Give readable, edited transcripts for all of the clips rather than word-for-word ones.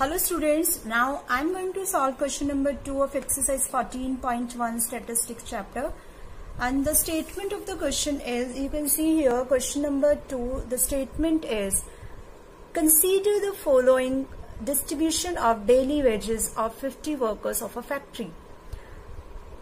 Hello students, now I am going to solve question number 2 of exercise 14.1 statistics chapter, and the statement of the question is, you can see here question number 2, the statement is, consider the following distribution of daily wages of 50 workers of a factory.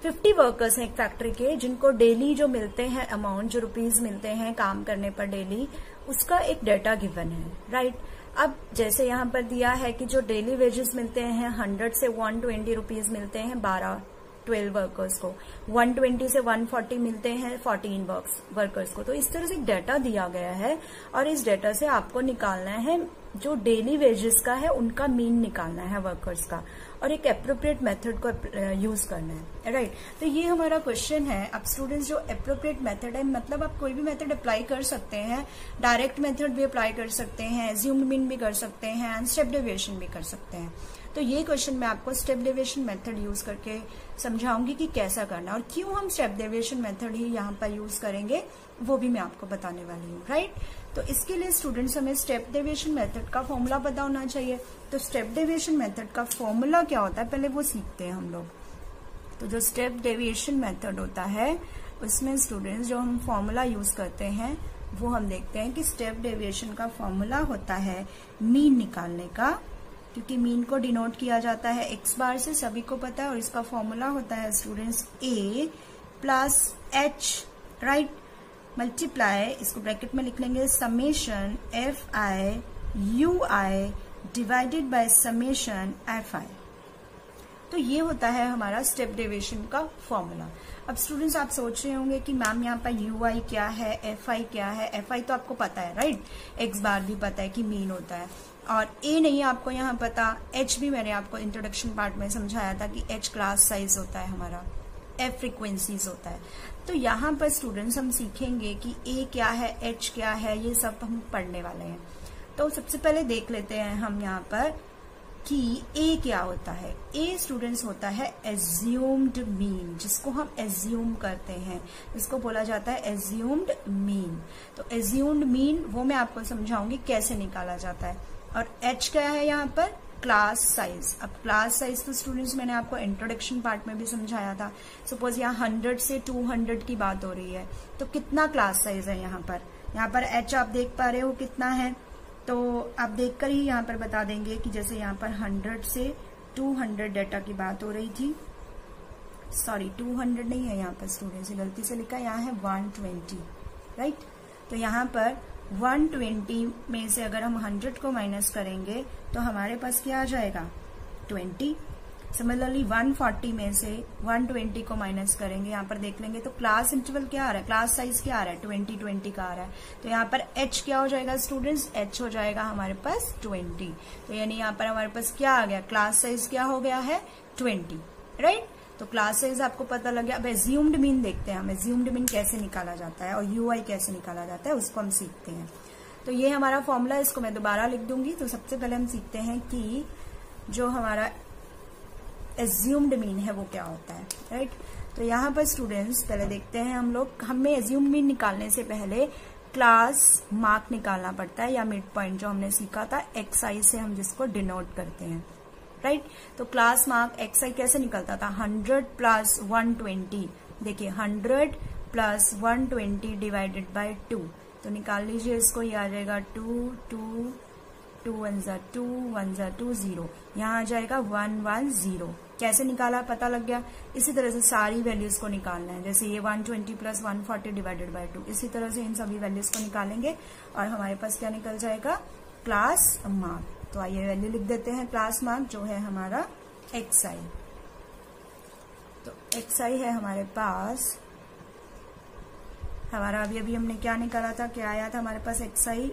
50 workers हैं एक factory के, जिनको daily जो मिलते हैं amount, जो rupees मिलते हैं काम करने पर डेली, उसका एक डाटा गिवन है, राइट। अब जैसे यहाँ पर दिया है कि जो डेली वेजेस मिलते हैं 100 से 120 रुपीज मिलते हैं 12 वर्कर्स को, 120 से 140 मिलते हैं 14 वर्कर्स को। तो इस तरह से एक डाटा दिया गया है और इस डाटा से आपको निकालना है जो डेली वेजेस का है उनका मीन निकालना है वर्कर्स का, और एक एप्रोप्रिएट मेथड को यूज करना है, राइट। तो ये हमारा क्वेश्चन है। अब स्टूडेंट्स, जो एप्रोप्रिएट मेथड है, मतलब आप कोई भी मेथड अप्लाई कर सकते हैं, डायरेक्ट मेथड भी अप्लाई कर सकते हैं, एज्यूम्ड मीन भी कर सकते हैं एंड स्टेप डेविएशन भी कर सकते हैं। तो ये क्वेश्चन मैं आपको स्टेप डेविएशन मेथड यूज करके समझाऊंगी कि कैसा करना, और क्यों हम स्टेप डेविएशन मेथड ही यहाँ पर यूज करेंगे वो भी मैं आपको बताने वाली हूँ, राइट। तो इसके लिए स्टूडेंट्स हमें स्टेप डेविएशन मेथड का फॉर्मूला पता होना चाहिए। तो स्टेप डेविएशन मेथड का फॉर्मूला क्या होता है पहले वो सीखते हैं हम लोग। तो जो स्टेप डेविएशन मेथड होता है उसमें स्टूडेंट्स जो हम फॉर्मूला यूज करते हैं वो हम देखते हैं कि स्टेप डेविएशन का फॉर्मूला होता है मीन निकालने का, क्योंकि मीन को डिनोट किया जाता है एक्स बार से, सभी को पता है। और इसका फॉर्मूला होता है स्टूडेंट्स ए प्लस एच, राइट, मल्टीप्लाई, इसको ब्रैकेट में लिख लेंगे, summation F I U I divided by summation F आई। तो ये होता है हमारा स्टेप डेविएशन का फॉर्मूला। अब स्टूडेंट्स आप सोच रहे होंगे कि मैम यहाँ पर यू आई क्या है, एफ आई क्या है। एफ आई तो आपको पता है, राइट, एक्स बार भी पता है कि मीन होता है, और ए नहीं आपको यहाँ पता। एच भी मैंने आपको इंट्रोडक्शन पार्ट में समझाया था कि एच क्लास साइज होता है हमारा, एफ फ्रीक्वेंसीज होता है। तो यहाँ पर स्टूडेंट्स हम सीखेंगे कि ए क्या है, एच क्या है, ये सब हम पढ़ने वाले हैं। तो सबसे पहले देख लेते हैं हम यहाँ पर कि ए क्या होता है। ए स्टूडेंट्स होता है एज्यूम्ड मीन, जिसको हम एज्यूम करते हैं, इसको बोला जाता है एज्यूम्ड मीन। तो एज्यूम्ड मीन वो मैं आपको समझाऊंगी कैसे निकाला जाता है। और एच क्या है यहाँ पर, क्लास साइज। अब क्लास साइज तो स्टूडेंट्स मैंने आपको इंट्रोडक्शन पार्ट में भी समझाया था। सपोज यहाँ 100 से 200 की बात हो रही है, तो कितना क्लास साइज है यहाँ पर एच आप देख पा रहे हो कितना है, तो आप देखकर ही यहाँ पर बता देंगे कि जैसे यहाँ पर 100 से 200 डाटा की बात हो रही थी, सॉरी 200 नहीं है यहाँ पर स्टूडेंट्स, गलती से लिखा, यहाँ है 120, राइट। तो यहाँ पर 120 में से अगर हम 100 को माइनस करेंगे तो हमारे पास क्या आ जाएगा, 20। सिमिलरली 140 में से 120 को माइनस करेंगे, यहाँ पर देख लेंगे तो क्लास इंटरवल क्या आ रहा है, क्लास साइज क्या आ रहा है, 20 का आ रहा है। तो यहाँ पर एच क्या हो जाएगा स्टूडेंट्स, एच हो जाएगा हमारे पास 20। तो यानी यहाँ पर हमारे पास क्या आ गया, क्लास साइज क्या हो गया है 20, राइट। तो क्लास साइज आपको पता लग गया। अब एज्यूम्ड मीन देखते हैं हम, एज्यूम्ड मीन कैसे निकाला जाता है और यूआई कैसे निकाला जाता है उसको हम सीखते हैं। तो ये हमारा फॉर्मूला, इसको मैं दोबारा लिख दूंगी। तो सबसे पहले हम सीखते हैं कि जो हमारा एज्यूम्ड मीन है वो क्या होता है, राइट। तो यहाँ पर स्टूडेंट्स पहले देखते हैं हम लोग, हमें एज्यूम्ड मीन निकालने से पहले क्लास मार्क निकालना पड़ता है, या मिड पॉइंट जो हमने सीखा था एक्स आई से हम जिसको डिनोट करते हैं, राइट। तो क्लास मार्क एक्स आई कैसे निकलता था, 100 प्लस 120, देखिए 100 प्लस 120 डिवाइडेड बाय 2। तो निकाल लीजिए इसको, ये आ जाएगा 2 1 ज़ा 2 1 ज़ा 2 0, यहाँ आ जाएगा 110। कैसे निकाला पता लग गया। इसी तरह से सारी वैल्यूज को निकालना है, जैसे ये 120 प्लस 140 डिवाइडेड बाय 2, इसी तरह से इन सभी वैल्यूज को निकालेंगे और हमारे पास क्या निकल जाएगा, क्लास मार्क। तो आइए वैल्यू लिख देते हैं, क्लास मार्क जो है हमारा एक्स आई। तो एक्स आई है हमारे पास, हमारा अभी हमने क्या निकाला था, क्या आया था हमारे पास एक्स आई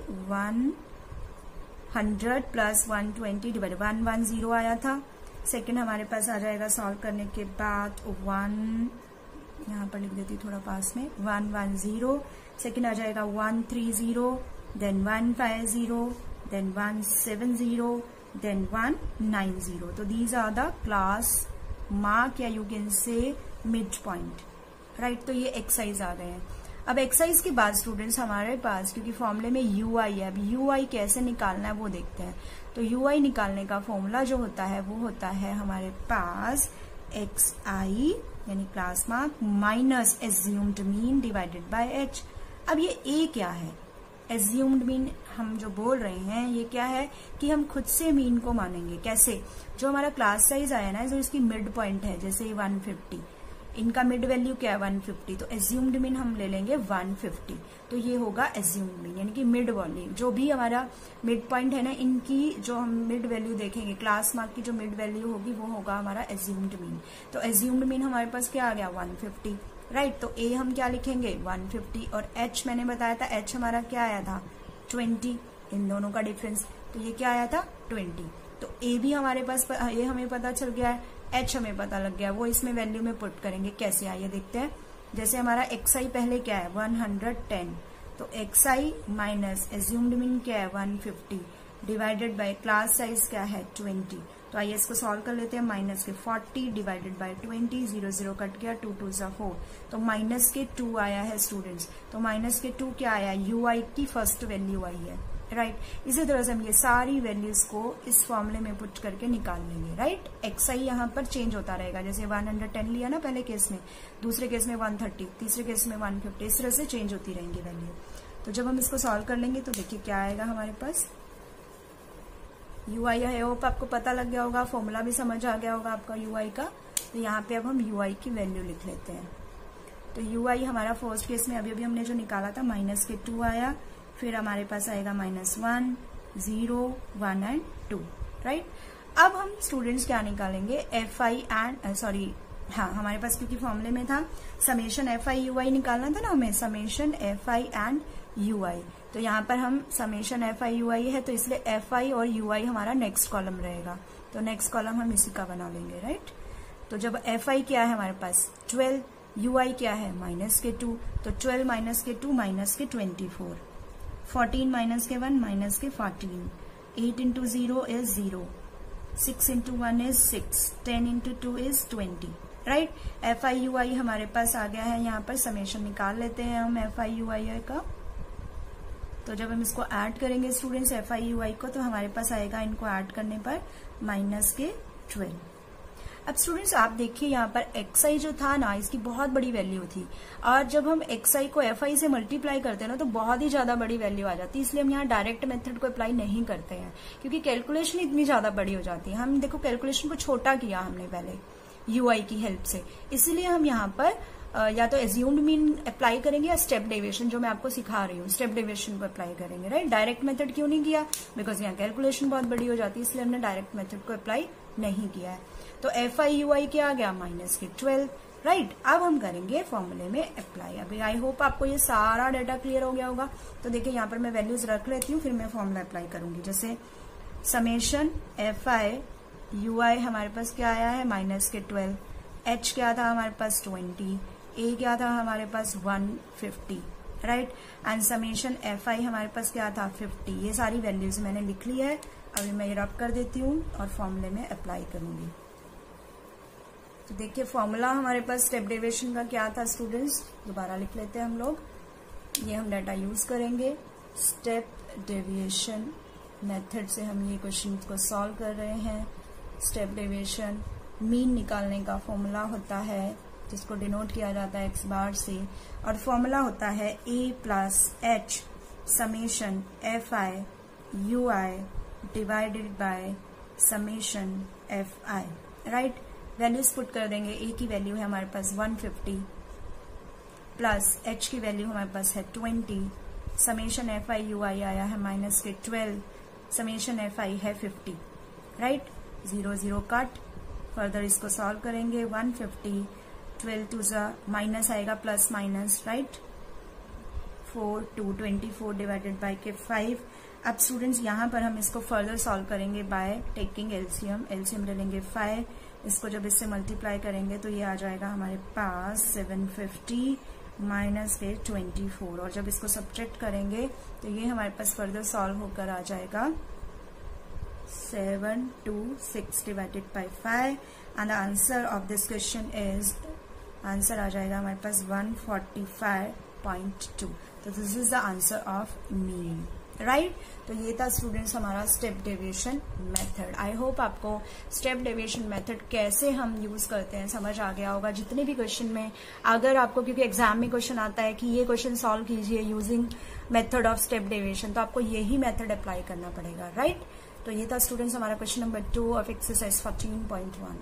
100 प्लस 120 डिवाइड 110 आया था। सेकंड हमारे पास आ जाएगा सॉल्व करने के बाद 1, यहाँ पर लिख देती थोड़ा पास में, 110। सेकंड आ जाएगा 130, देन 150, देन 170, देन 190। तो these are the class mark, या you can say mid point, right. तो ये एक्सरसाइज आ गए हैं। अब एक्सरसाइज के बाद स्टूडेंट्स हमारे पास, क्योंकि फॉर्मूले में यू आई है, अब यू आई कैसे निकालना है वो देखते हैं। तो यू आई निकालने का फॉर्मूला जो होता है वो होता है हमारे पास एक्स आई यानी class mark minus assumed mean divided by H. अब ये ए क्या है? एज्यूम्ड मीन हम जो बोल रहे हैं ये क्या है कि हम खुद से मीन को मानेंगे। कैसे? जो हमारा क्लास साइज आया ना, जो इसकी मिड पॉइंट है, जैसे 150, इनका मिड वैल्यू क्या है 150, तो एज्यूम्ड मीन हम ले लेंगे 150। तो ये होगा एज्यूम्ड मीन यानी कि मिड वैल्यू, जो भी हमारा मिड पॉइंट है ना, इनकी जो हम मिड वैल्यू देखेंगे, क्लास मार्क की जो मिड वैल्यू होगी वो होगा हमारा एज्यूम्ड मीन। तो एज्यूम्ड मीन हमारे पास क्या आ गया 150, राइट। तो ए हम क्या लिखेंगे 150 और एच मैंने बताया था, एच हमारा क्या आया था 20, इन दोनों का डिफरेंस, तो ये क्या आया था 20। तो ए भी हमारे पास, ये हमें पता चल गया है, एच हमें पता लग गया, वो इसमें वैल्यू में पुट करेंगे। कैसे आइए देखते हैं। जैसे हमारा एक्स आई पहले क्या है 110, तो एक्स आई माइनस एज्यूम्ड मीन क्या है 150 डिवाइडेड बाय क्लास साइज क्या है 20। तो आइए इसको सॉल्व कर लेते हैं। माइनस के 40 डिवाइडेड बाय 20, 0 0 कट गया, 2 2 = 4, तो माइनस के 2 आया है स्टूडेंट्स। तो माइनस के 2 क्या आया, यू आई की फर्स्ट वैल्यू आई है, राइट। इसी तरह से हम ये सारी वैल्यूज को इस फॉर्मूले में पुट करके निकाल लेंगे, राइट। एक्स आई यहाँ पर चेंज होता रहेगा, जैसे 110 लिया ना पहले केस में, दूसरे केस में 130, तीसरे केस में 150, इस तरह से चेंज होती रहेंगी वैल्यू। तो जब हम इसको सॉल्व कर लेंगे तो देखिए क्या आएगा हमारे पास, यू आई है, होप आपको पता लग गया होगा, फॉर्मूला भी समझ आ गया होगा आपका यू आई का। तो यहाँ पे अब हम यू आई की वैल्यू लिख लेते हैं। तो यू आई हमारा फर्स्ट केस में अभी हमने जो निकाला था माइनस के 2 आया, फिर हमारे पास आएगा -1, 0, 1 एंड 2, राइट। अब हम स्टूडेंट्स क्या निकालेंगे, एफ आई एंड हाँ हमारे पास क्योंकि फॉर्मूले में था summation F I U I निकालना था ना हमें, summation F I and U I. तो यहाँ पर हम summation F I U I है, तो इसलिए एफ आई और यू आई हमारा नेक्स्ट कॉलम रहेगा। तो नेक्स्ट कॉलम हम इसी का बना लेंगे, राइट। तो जब एफ आई क्या है हमारे पास 12, यू आई क्या है माइनस के 2, तो 12 माइनस के 2 माइनस के 24, 14 माइनस के 1 माइनस के 14, 8 into 0 is 0, 6 into 1 is 6, 10 into 2 is 20, right. F I U I हमारे पास आ गया है, यहाँ पर समेशन निकाल लेते हैं हम एफ आई यू आई का। तो जब हम इसको ऐड करेंगे स्टूडेंट्स एफ आई यू आई को, तो हमारे पास आएगा इनको ऐड करने पर माइनस के 12। अब स्टूडेंट्स आप देखिए यहाँ पर एक्स आई जो था ना, इसकी बहुत बड़ी वैल्यू थी, और जब हम एक्स आई को एफ आई से मल्टीप्लाई करते हैं ना तो बहुत ही ज्यादा बड़ी वैल्यू आ जाती है। इसलिए हम यहाँ डायरेक्ट मेथड को अप्लाई नहीं करते हैं, क्योंकि कैलकुलेशन इतनी ज्यादा बड़ी हो जाती है। हम देखो कैलकुलेशन को छोटा किया हमने पहले यू आई की हेल्प से, इसलिए हम यहाँ पर या तो एज्यूम्ड मीन अप्लाई करेंगे या स्टेप डेविएशन, जो मैं आपको सिखा रही हूँ स्टेप डेविएशन को अप्लाई करेंगे, राइट। डायरेक्ट मेथड क्यों नहीं किया, बिकॉज यहाँ कैलकुलेशन बहुत बड़ी हो जाती है, इसलिए हमने डायरेक्ट मेथड को अप्लाई नहीं किया है। तो एफ आई यू आई क्या आ गया माइनस के 12, राइट। अब हम करेंगे फॉर्मूले में अप्लाई। अभी आई होप आपको ये सारा डाटा क्लियर हो गया होगा। तो देखिए यहाँ पर मैं वैल्यूज रख लेती हूँ, फिर मैं फॉर्मूला अप्लाई करूंगी। जैसे summation F I U I हमारे पास क्या आया है माइनस के 12, एच क्या था हमारे पास 20, ए क्या था हमारे पास 150, राइट। एंड समेशन एफ आई हमारे पास क्या था 50। ये सारी वैल्यूज मैंने लिख ली है, अभी मैं ये रब कर देती हूँ और फॉर्मूले में अप्लाई करूंगी। तो देखिए फॉर्मूला हमारे पास स्टेप डेविएशन का क्या था स्टूडेंट्स, दोबारा लिख लेते हैं हम लोग। ये हम डाटा यूज करेंगे, स्टेप डेविएशन मेथड से हम ये क्वेश्चन को सॉल्व कर रहे हैं। स्टेप डेविएशन मीन निकालने का फॉर्मूला होता है, जिसको डिनोट किया जाता है एक्स बार से, और फॉर्मूला होता है A plus H summation F I U I divided by summation F I, right. Values put कर देंगे, ए की वैल्यू है हमारे पास 150 प्लस एच की वैल्यू हमारे पास है 20, summation F I U I आया है माइनस के 12, समेशन एफ आई है 50, राइट। 0 0 कट, फर्दर इसको सॉल्व करेंगे। 150 12 टू ज़ा माइनस आएगा plus minus, right. 4 2 24 divided by के 5। अब स्टूडेंट्स यहाँ पर हम इसको फर्दर सॉल्व करेंगे बाय टेकिंग एलसीएम। एलसीएम ले लेंगे 5, इसको जब इससे मल्टीप्लाई करेंगे तो ये आ जाएगा हमारे पास 750 माइनस के 24, और जब इसको सब्ट्रैक्ट करेंगे तो ये हमारे पास फर्दर सॉल्व होकर आ जाएगा 726 divided by 5, and the answer of this question is, answer आ जाएगा हमारे पास 145 14.2. तो this is the answer of mean, right. तो ये था स्टूडेंट्स हमारा step deviation method. I hope आपको स्टेप डेविएशन मेथड कैसे हम यूज करते हैं समझ आ गया होगा. जितने भी क्वेश्चन में अगर आपको, क्योंकि एग्जाम में क्वेश्चन आता है कि ये क्वेश्चन सॉल्व कीजिए using method of step deviation, तो आपको यही मेथड अप्लाई करना पड़ेगा, राइट. तो ये था स्टूडेंट्स हमारा क्वेश्चन नंबर 2 ऑफ एक्सरसाइज 14.1.